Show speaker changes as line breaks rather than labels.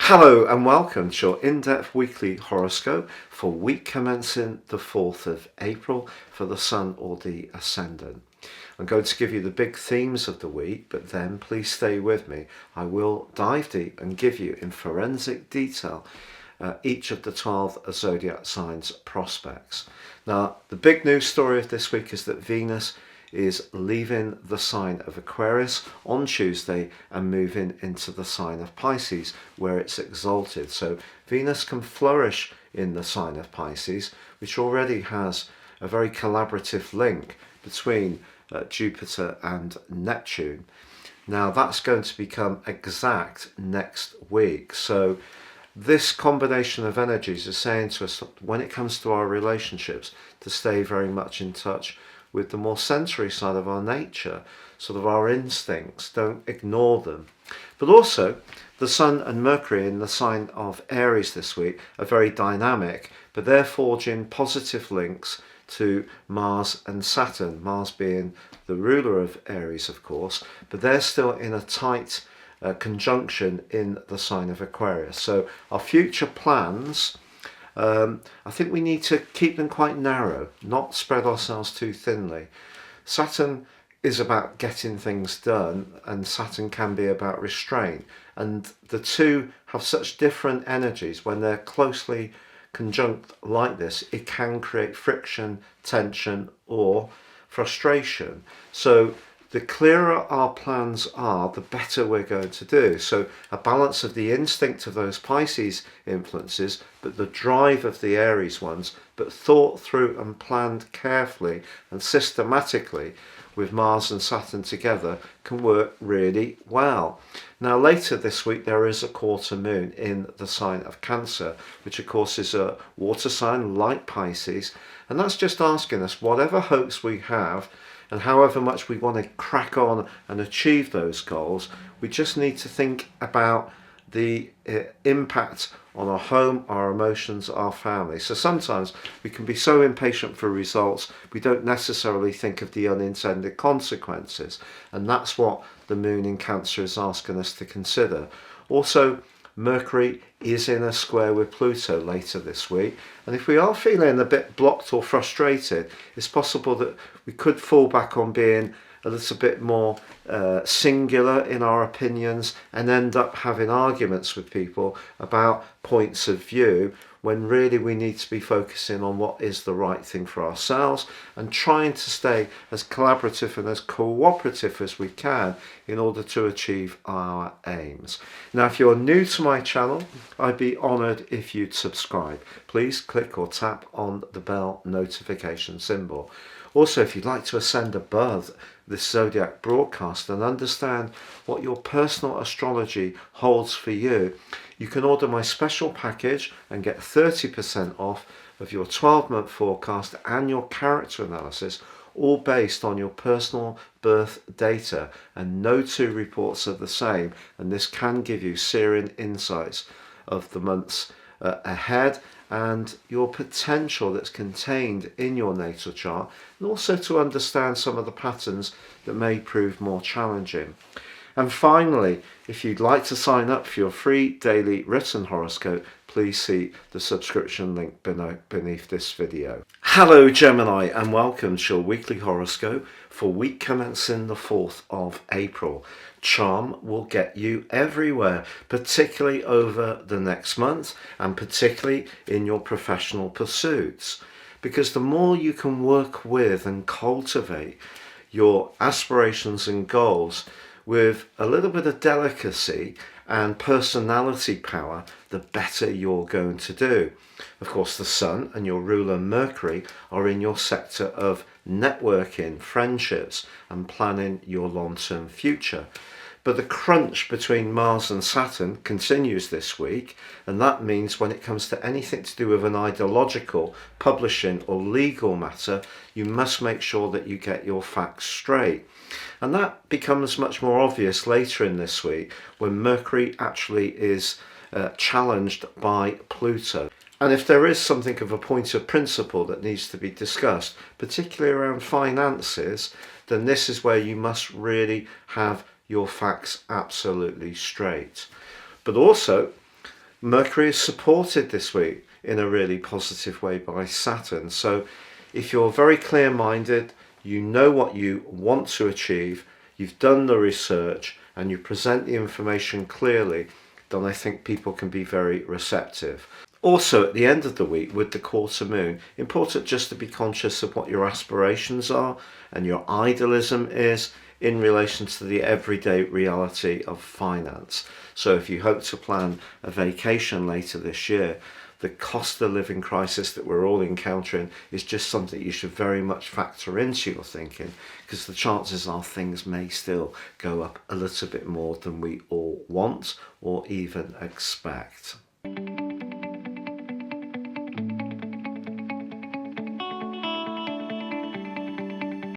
Hello and welcome to your in-depth weekly horoscope for week commencing the 4th of April for the Sun or the Ascendant. I'm going to give you the big themes of the week, but then please stay with me. I will dive deep and give you in forensic detail each of the 12 zodiac signs prospects. Now, the big news story of this week is that Venus is leaving the sign of Aquarius on Tuesday and moving into the sign of Pisces, where it's exalted. So Venus can flourish in the sign of Pisces, which already has a very collaborative link between Jupiter and Neptune. Now that's going to become exact next week. So this combination of energies is saying to us, when it comes to our relationships, to stay very much in touch with the more sensory side of our nature, sort of our instincts. Don't ignore them. But also, the Sun and Mercury in the sign of Aries this week are very dynamic, but they're forging positive links to Mars and Saturn, Mars being the ruler of Aries, of course, but they're still in a tight conjunction in the sign of Aquarius. So our future plans, I think we need to keep them quite narrow, not spread ourselves too thinly. Saturn is about getting things done, and Saturn can be about restraint. And the two have such different energies. When they're closely conjunct like this, it can create friction, tension, or frustration. So the clearer our plans are, the better we're going to do. So a balance of the instinct of those Pisces influences, but the drive of the Aries ones, but thought through and planned carefully and systematically with Mars and Saturn together, can work really well. Now later this week there is a quarter moon in the sign of Cancer, which of course is a water sign like Pisces, and that's just asking us, whatever hopes we have and however much we want to crack on and achieve those goals, we just need to think about the impact on our home, our emotions, our family. So sometimes we can be so impatient for results, we don't necessarily think of the unintended consequences. And that's what the moon in Cancer is asking us to consider. Also, Mercury is in a square with Pluto later this week, and if we are feeling a bit blocked or frustrated, it's possible that we could fall back on being a little bit more singular in our opinions and end up having arguments with people about points of view, when really we need to be focusing on what is the right thing for ourselves and trying to stay as collaborative and as cooperative as we can in order to achieve our aims. Now, if you're new to my channel, I'd be honoured if you'd subscribe. Please click or tap on the bell notification symbol. Also, if you'd like to ascend above this Zodiac broadcast and understand what your personal astrology holds for you, you can order my special package and get 30% off of your 12-month forecast and your character analysis, all based on your personal birth data, and no two reports are the same, and this can give you searing insights of the months ahead and your potential that's contained in your natal chart, and also to understand some of the patterns that may prove more challenging. And finally, if you'd like to sign up for your free daily written horoscope, please see the subscription link beneath this video. Hello Gemini, and welcome to your weekly horoscope for week commencing the 4th of April. Charm will get you everywhere, particularly over the next month and particularly in your professional pursuits, because the more you can work with and cultivate your aspirations and goals with a little bit of delicacy and personality power, the better you're going to do. Of course, the Sun and your ruler Mercury are in your sector of networking, friendships, and planning your long-term future. But the crunch between Mars and Saturn continues this week, and that means when it comes to anything to do with an ideological, publishing, or legal matter, you must make sure that you get your facts straight. And that becomes much more obvious later in this week when Mercury actually is challenged by Pluto. And if there is something of a point of principle that needs to be discussed, particularly around finances, then this is where you must really have your facts absolutely straight. But also, Mercury is supported this week in a really positive way by Saturn. So if you're very clear-minded, you know what you want to achieve, you've done the research, and you present the information clearly, then I think people can be very receptive. Also, at the end of the week with the quarter moon, important just to be conscious of what your aspirations are and your idealism is in relation to the everyday reality of finance. So if you hope to plan a vacation later this year, the cost of living crisis that we're all encountering is just something you should very much factor into your thinking, because the chances are things may still go up a little bit more than we all want or even expect.